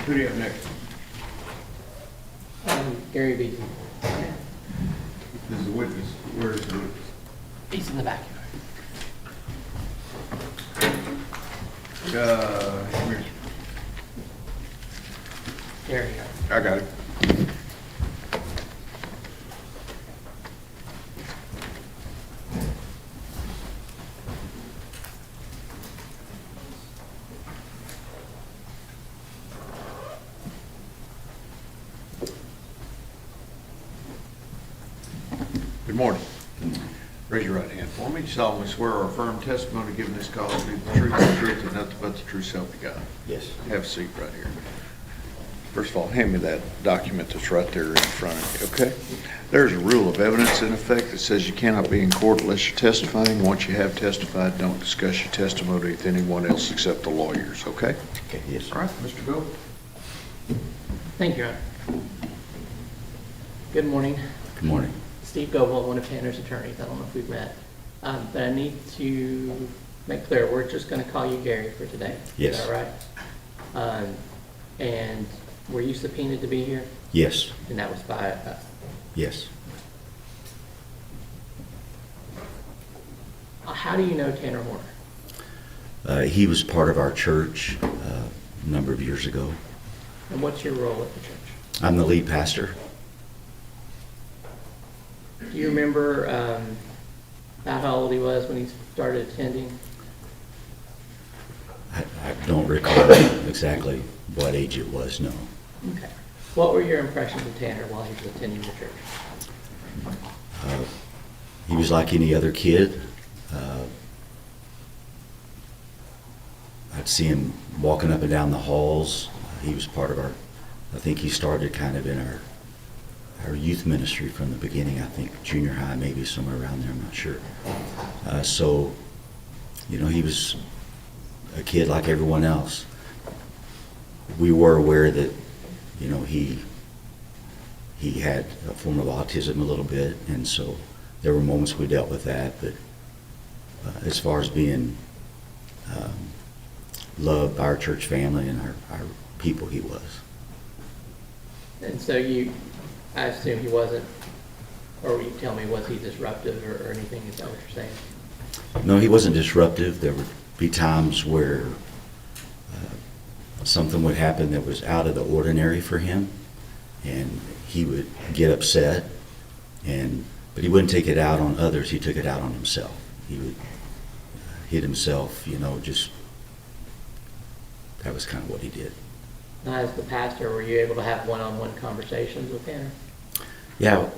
Who do you have next? Gary Beaton. This is the witness. Where is the witness? He's in the backyard. Come here. There you go. I got it. Good morning. Raise your right hand for me. You solemnly swear or affirm testimony given this cause to be the truth, the truth, and nothing but the true self you got. Yes. Have a seat right here. First of all, hand me that document that's right there in front of you, okay? There's a rule of evidence in effect that says you cannot be in court unless you're testifying. Once you have testified, don't discuss your testimony with anyone else except the lawyers, okay? Okay, yes. All right, Mr. Gold. Thank you, Your Honor. Good morning. Good morning. Steve Goble, one of Tanner's attorneys. I don't know if we've met. But I need to make clear, we're just going to call you Gary for today. Yes. Is that right? And were you subpoenaed to be here? Yes. And that was by us? Yes. How do you know Tanner Horner? He was part of our church a number of years ago. And what's your role at the church? I'm the lead pastor. Do you remember about how old he was when he started attending? I don't recall exactly what age it was, no. Okay. What were your impressions of Tanner while he was attending the church? He was like any other kid. I'd see him walking up and down the halls. He was part of our, I think he started kind of in our youth ministry from the beginning. I think junior high, maybe somewhere around there, I'm not sure. So, you know, he was a kid like everyone else. We were aware that, you know, he had a form of autism a little bit, and so there were moments we dealt with that, but as far as being loved by our church family and our people, he was. And so I assume he wasn't, or will you tell me, was he disruptive or anything? Is that what you're saying? No, he wasn't disruptive. There would be times where something would happen that was out of the ordinary for him, and he would get upset, but he wouldn't take it out on others. He took it out on himself. He would hit himself, you know, just, that was kind of what he did. Now, as the pastor, were you able to have one-on-one conversations with Tanner? Yeah,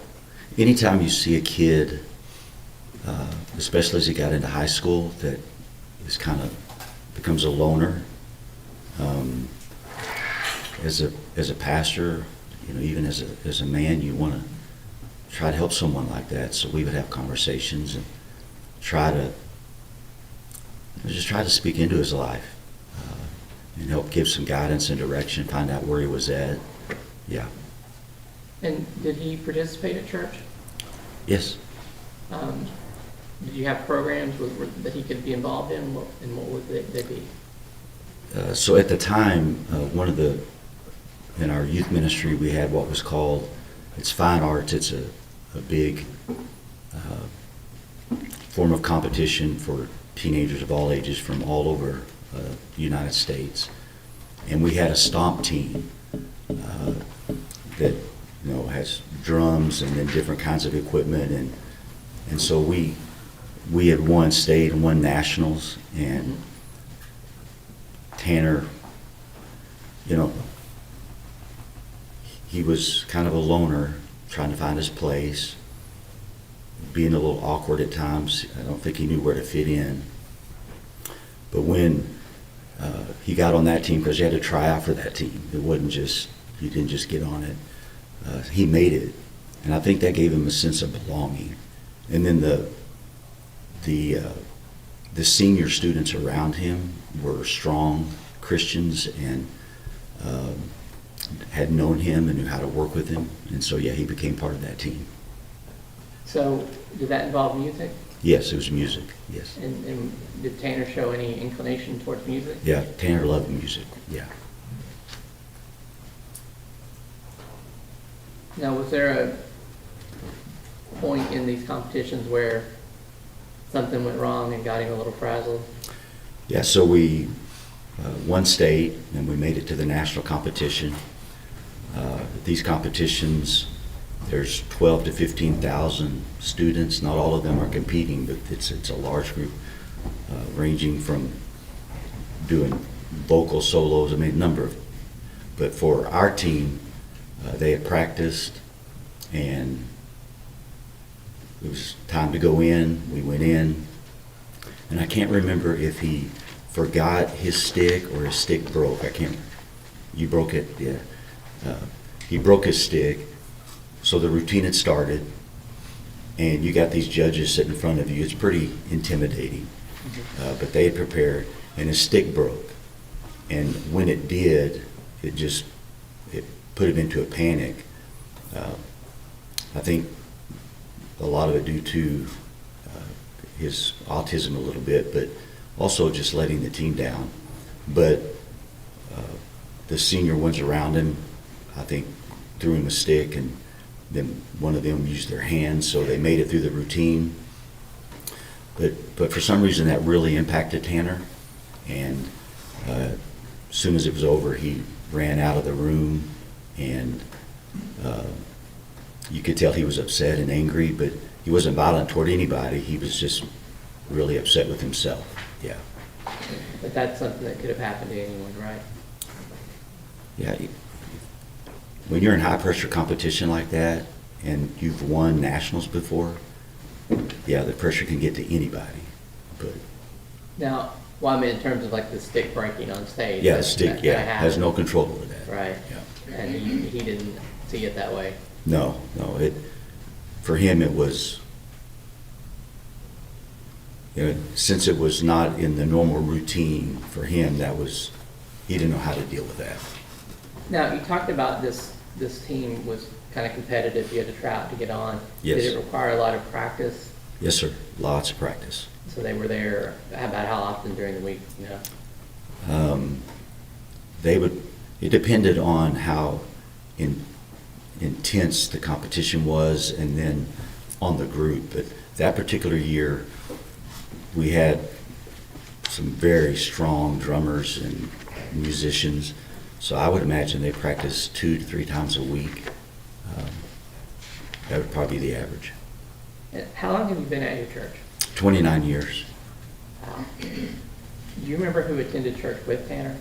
anytime you see a kid, especially as he got into high school, that is kind of becomes a loner, as a pastor, you know, even as a man, you want to try to help someone like that. So we would have conversations and try to speak into his life and help give some guidance and direction, find out where he was at. Yeah. And did he participate at church? Yes. Did you have programs that he could be involved in, and what would they be? So at the time, in our youth ministry, we had what was called, it's fine arts. It's a big form of competition for teenagers of all ages from all over the United States. And we had a stomp team that, you know, has drums and then different kinds of equipment. And so we had won state and won nationals, and Tanner, you know, he was kind of a loner, trying to find his place, being a little awkward at times. I don't think he knew where to fit in. But when he got on that team, because you had to try out for that team, it wasn't just, you didn't just get on it. He made it, and I think that gave him a sense of belonging. And then the senior students around him were strong Christians and had known him and knew how to work with him, and so yeah, he became part of that team. So did that involve music? Yes, it was music. Yes. And did Tanner show any inclination towards music? Yeah, Tanner loved music. Yeah. Now, was there a point in these competitions where something went wrong and got him a little frazzled? Yeah, so we won state, and we made it to the national competition. These competitions, there's 12 to 15,000 students. Not all of them are competing, but it's a large group, ranging from doing vocal solos, I mean, a number of. But for our team, they had practiced, and it was time to go in. We went in, and I can't remember if he forgot his stick or his stick broke. I can't. You broke it, yeah. He broke his stick. So the routine had started, and you got these judges sitting in front of you. It's pretty intimidating, but they had prepared, and his stick broke. And when it did, it put him into a panic. I think a lot of it due to his autism a little bit, but also just letting the team down. But the senior ones around him, I think, threw him a stick, and then one of them used their hands, so they made it through the routine. But for some reason that really impacted Tanner, and as soon as it was over, he ran out of the room, and you could tell he was upset and angry, but he wasn't violent toward anybody. He was just really upset with himself. Yeah. But that's something that could have happened to anyone, right? Yeah. When you're in high pressure competition like that, and you've won nationals before, yeah, the pressure can get to anybody. But Now, well, I mean, in terms of like the stick breaking on stage. yeah, that- stick, that yeah, happened, has no control over that. Right. Yeah. And he didn't see it that way. No, for him it was, since it was not in the normal routine for him, he didn't know how to deal with that. Now, you talked about this team was kind of competitive. You had to try out to get on. Yes. Did it require a lot of practice? Yes, sir, lots of practice. So they were there, about how often during the week, you know? It depended on how intense the competition was, and then on the group. But that particular year, we had some very strong drummers and musicians, so I would imagine they practiced 2 to 3 times a week. That would probably be the average. And how long have you been at your church? 29 years. Do you remember who attended church with Tanner?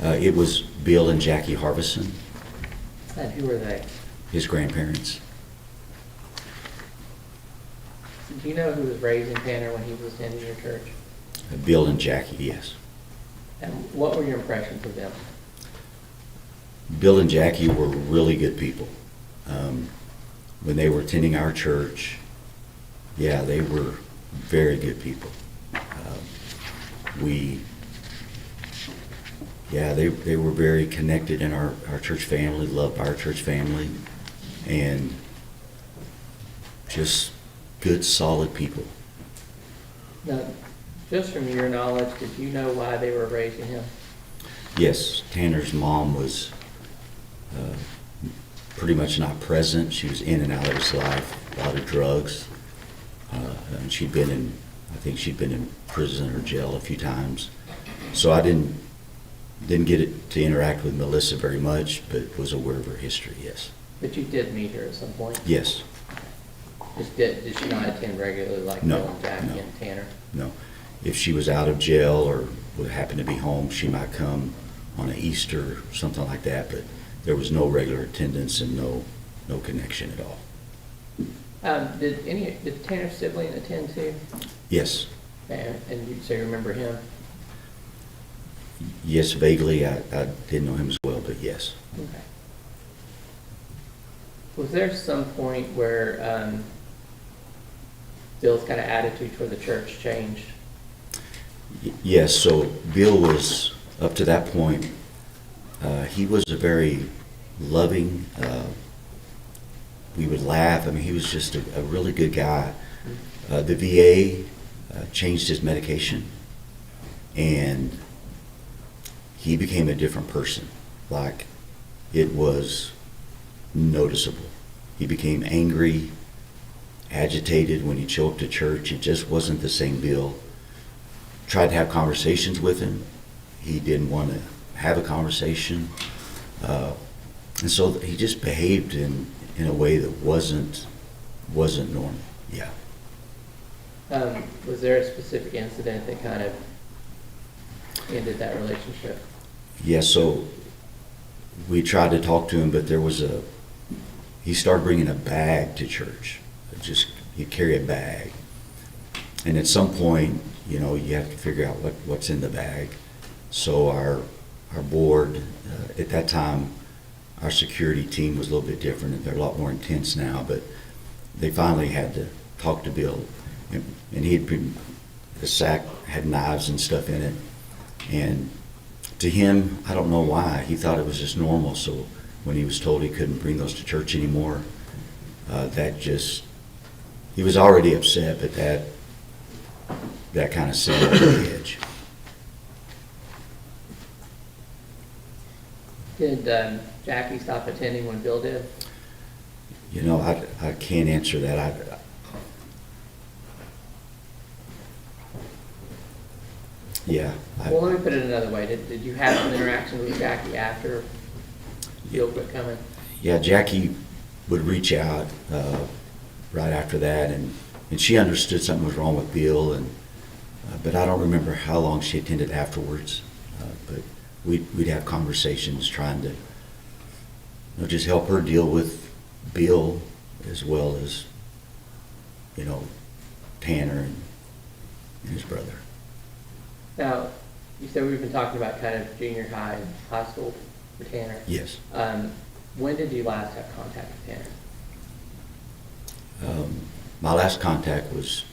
It was Bill and Jackie Harbison, And who were they? his grandparents. Do you know who was raising Tanner when he was attending your church? Bill and Jackie, yes. And what were your impressions of them? Bill and Jackie were really good people. When they were attending our church, yeah, they were very good people. They were very connected in our church family, loved our church family, and just good, solid people. Now, just from your knowledge, did you know why they were raising him? Yes, Tanner's mom was pretty much not present. She was in and out of his life, a lot of drugs. And I think she'd been in prison or jail a few times. So I didn't get to interact with Melissa very much, but was aware of her history, yes. But you did meet her at some point? Yes. Did she not attend regularly like No, Bill and Jackie no. and Tanner? No. If she was out of jail or would happen to be home, she might come on an Easter or something like that, but there was no regular attendance and no connection at all. Did Tanner's sibling attend too? Yes. So you remember him? Yes, vaguely. I didn't know him as well, but yes. Okay. Was there some point where Bill's kind of attitude toward the church changed? Yes, so Bill was, up to that point, he was a very loving, we would laugh. I mean, he was just a really good guy. The VA changed his medication, and he became a different person. Like, it was noticeable. He became angry, agitated when he'd show up to church. It just wasn't the same Bill. Tried to have conversations with him. He didn't want to have a conversation. And so he just behaved in a way that wasn't normal. Yeah. Was there a specific incident that kind of ended that relationship? Yeah, so we tried to talk to him, but he started bringing a bag to church. He'd carry a bag. And at some point, you have to figure out what's in the bag. So our board, at that time, our security team was a little bit different, and they're a lot more intense now, but they finally had to talk to Bill. And the sack had knives and stuff in it. And to him, I don't know why, he thought it was just normal. So when he was told he couldn't bring those to church anymore, he was already upset, but that kind of set him over the edge. Did Jackie stop attending when Bill did? I can't answer that. Yeah. Well, let me put it another way. Did you have some interaction with Jackie after Bill quit coming? Yeah, Jackie would reach out right after that, and she understood something was wrong with Bill, but I don't remember how long she attended afterwards. But we'd have conversations trying to just help her deal with Bill as well as Tanner and his brother. Now, you said we've been talking about kind of junior high and high school for Tanner. Yes. When did you last have contact with Tanner? My last contact was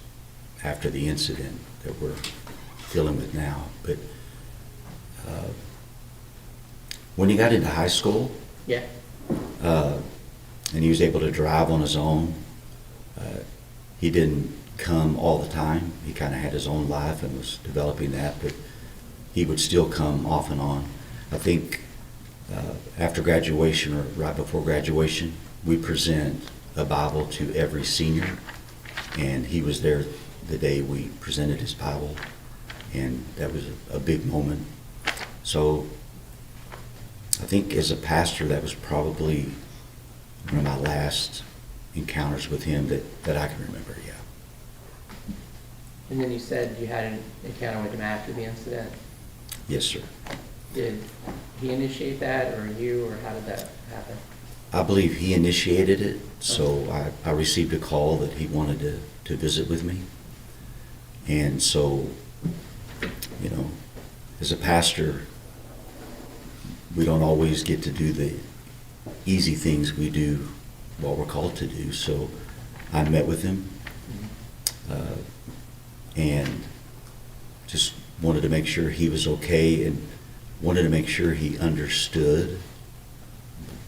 after the incident that we're dealing with now. But when he got into high school, Yeah. and he was able to drive on his own, he didn't come all the time. He kind of had his own life and was developing that, but he would still come off and on. I think after graduation or right before graduation, we present a Bible to every senior, and he was there the day we presented his Bible, and that was a big moment. So I think as a pastor, that was probably one of my last encounters with him that I can remember, yeah. And then you said you had an encounter with him after the incident. Yes, sir. Did he initiate that, or you, or how did that happen? I believe he initiated it, so I received a call that he wanted to visit with me. And so, as a pastor, we don't always get to do the easy things we do what we're called to do. So I met with him and just wanted to make sure he was okay, and wanted to make sure he understood,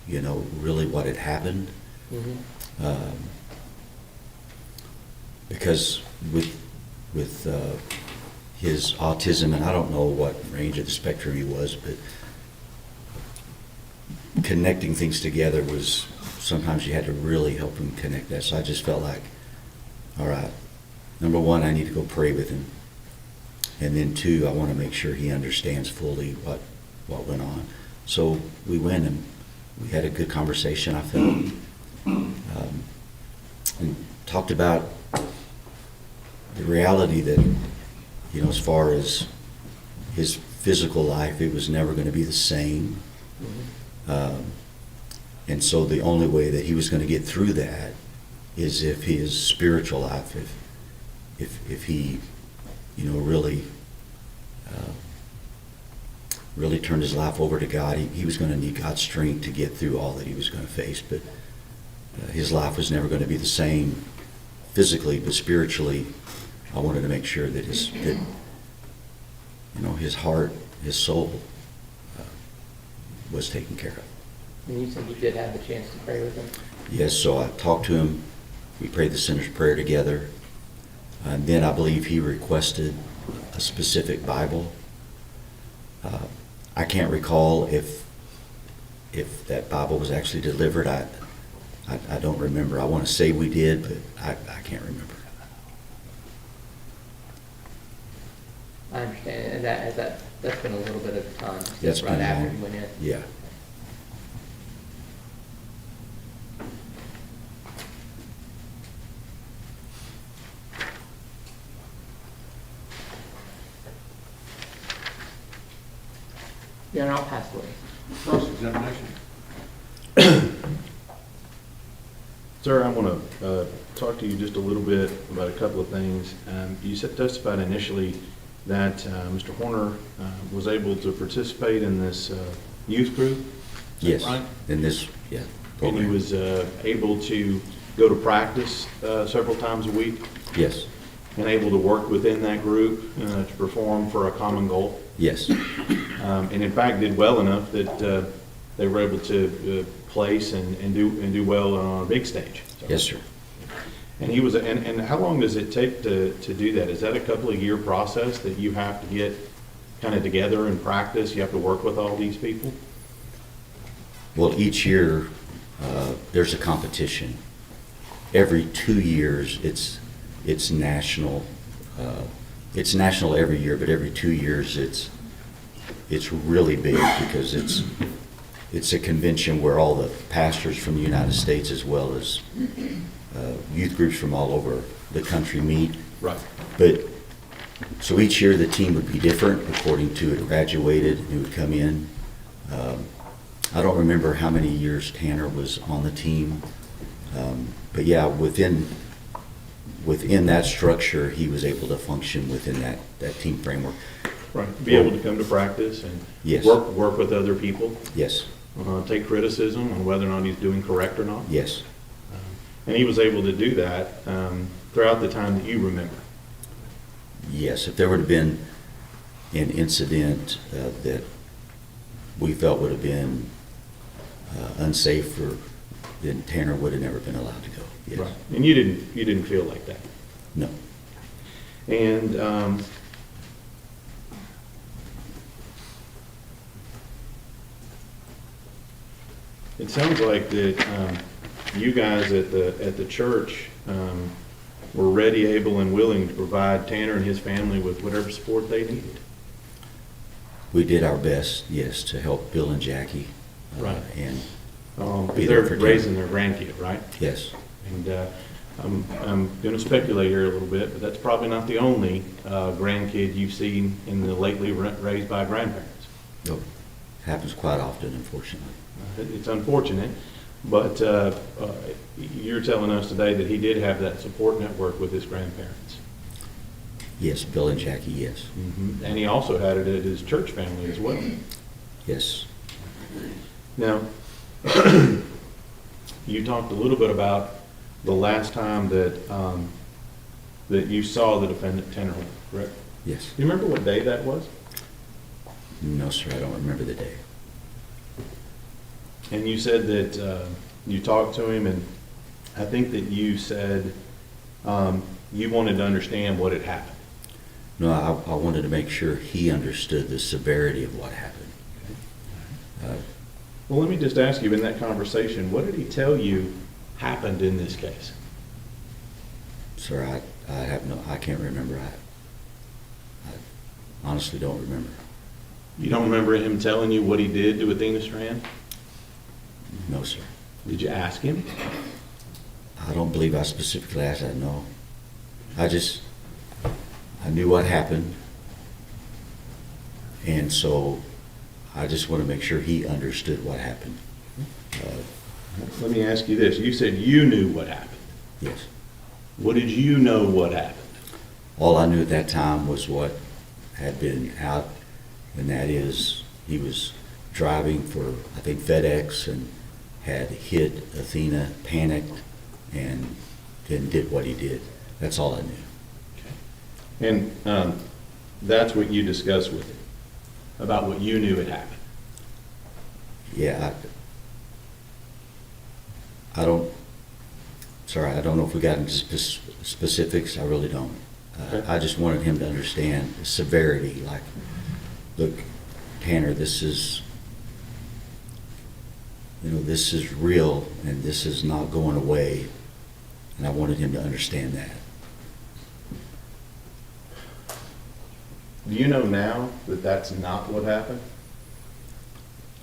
really what had happened. Mm-hmm. Because with his autism, and I don't know what range of the spectrum he was, but connecting things together was, sometimes you had to really help him connect that. So I just felt like, all right, number one, I need to go pray with him. And then two, I want to make sure he understands fully what went on. So we went and we had a good conversation, I felt. And talked about the reality that, as far as his physical life, it was never going to be the same. Mm-hmm. And so the only way that he was going to get through that is if his spiritual life, if he, really turned his life over to God, he was going to need God's strength to get through all that he was going to face. But his life was never going to be the same physically, but spiritually, I wanted to make sure that his heart, his soul was taken care of. And you said you did have the chance to pray with him? Yes, so I talked to him. We prayed the sinner's prayer together. And then I believe he requested a specific Bible. I can't recall if if that Bible was actually delivered, I don't remember. I want to say we did, but I can't remember. I understand, and that's been a little bit of time, That's right been after long. you went in. Yeah. Yeah, and I'll pass away. Cross-examination. Sir, I want to talk to you just a little bit about a couple of things. You testified initially that Mr. Horner was able to participate in this youth group. Is that Yes. right? In this, yeah. And he program. was able to go to practice several times a week Yes. and able to work within that group to perform for a common goal. Yes. And in fact, did well enough that they were able to place and do well on a big stage. So- Yes, sir. And he was, and how long does it take to do that? Is that a couple of year process that you have to get kind of together and practice? You have to work with all these people? Well, each year, there's a competition. Every 2 years, it's national. It's national every year, but every 2 years, it's really big because it's a convention where all the pastors from the United States as well as youth groups from all over the country meet. Right. But, so each year the team would be different according to who graduated, who would come in. I don't remember how many years Tanner was on the team. But yeah, within that structure, he was able to function within that team framework. Right. Be able to come to practice and Yes. work with other people, Yes, take criticism on whether or not he's doing correct or not. yes, And he was able to do that throughout the time that you remember. yes. If there would have been an incident that we felt would have been unsafe, then Tanner would have never been allowed to go. Yes. Right. And you didn't feel like that. No. And it sounds like that you guys at the church were ready, able, and willing to provide Tanner and his family with whatever support they needed. We did our best, yes, to help Bill and Jackie. Right. And Because they're raising their grandkid, right? yes, And I'm going to speculate here a little bit, but that's probably not the only grandkid you've seen in the lately raised by grandparents. no, happens quite often, unfortunately. It's unfortunate, but you're telling us today that he did have that support network with his grandparents. Yes, Bill and Jackie, yes, And he also had it at his church family as well. yes. Now, you talked a little bit about the last time that you saw the defendant, Tanner Horner, correct? Yes. Do you remember what day that was? No, sir, I don't remember the day. And you said that you talked to him, and I think that you said you wanted to understand what had happened. No, I wanted to make sure he understood the severity of what happened. Well, let me just ask you, in that conversation, what did he tell you happened in this case? Sir, I can't remember. I honestly don't remember. You don't remember him telling you what he did to Athena Strand? No, sir. Did you ask him? I don't believe I specifically asked that, no. I knew what happened, and so I just want to make sure he understood what happened. Let me ask you this. You said you knew what happened. Yes. What did you know what happened? All I knew at that time was what had been out, and that is he was driving for, I think, FedEx and had hit Athena, panicked, and then did what he did. That's all I knew. And that's what you discussed with him, about what you knew had happened. Yeah, I don't, sorry, I don't know if we got into specifics. I really don't. Okay. I just wanted him to understand the severity. Like, look, Tanner, this is this is real and this is not going away. And I wanted him to understand that. Do you know now that that's not what happened?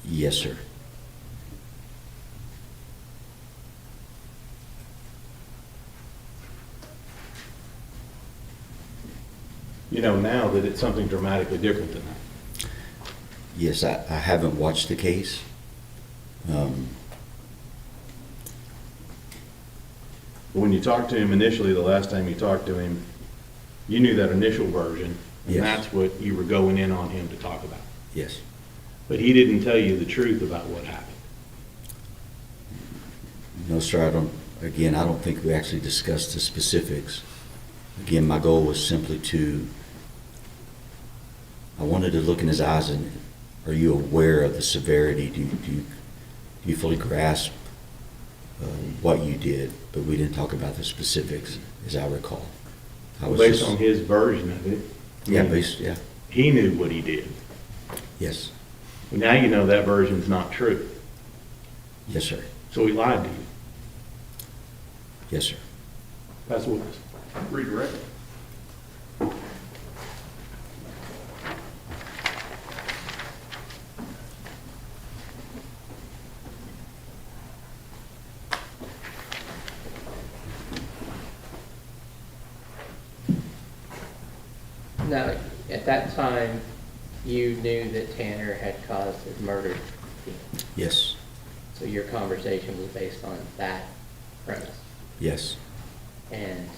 Yes, sir. You know now that it's something dramatically different than that? Yes, I haven't watched the case. When you talked to him initially, the last time you talked to him, you knew that initial version, and Yes. that's what you were going in on him to talk about. Yes. But he didn't tell you the truth about what happened. No, sir, I don't think we actually discussed the specifics. Again, my goal was simply I wanted to look in his eyes and, are you aware of the severity? Do you fully grasp what you did? But we didn't talk about the specifics, as I recall. Based on his version of it. Yeah. He knew what he did. Yes. Well, now you know that version's not true. Yes, sir. So he lied to you. Yes, sir. That's what was redirected. Now, at that time, you knew that Tanner had caused his murder. Yes. So your conversation was based on that premise. Yes. And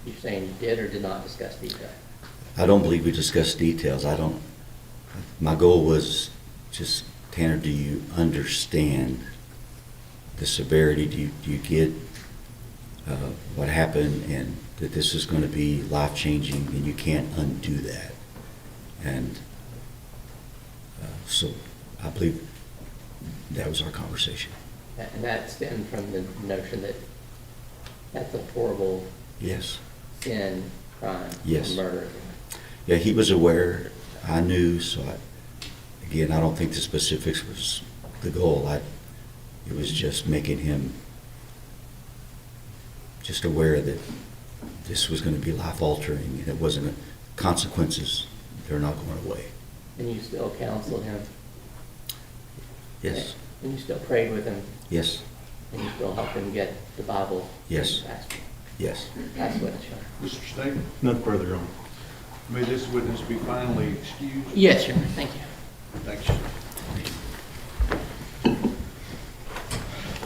you're saying you did or did not discuss detail? I don't believe we discussed details. My goal was just, Tanner, do you understand the severity? Do you get what happened and that this is going to be life-changing and you can't undo that? And so I believe that was our conversation. And that stemmed from the notion that that's a horrible Yes. sin, crime, Yes. murder. Yeah, he was aware. I knew, so I don't think the specifics was the goal. It was just making him just aware that this was going to be life-altering and it wasn't consequences. They're not going away. And you still counseled him? Yes. And you still prayed with him? Yes. And you still helped him get the Bible? Yes. Passport? Yes. That's what it's showing. Mr. Stegman, Nothing further on. may this witness be finally excused? Yes, Your Honor. Thank you. Thanks.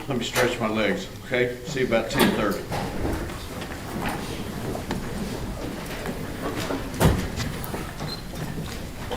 Let me stretch my legs, okay? See you about 10:30.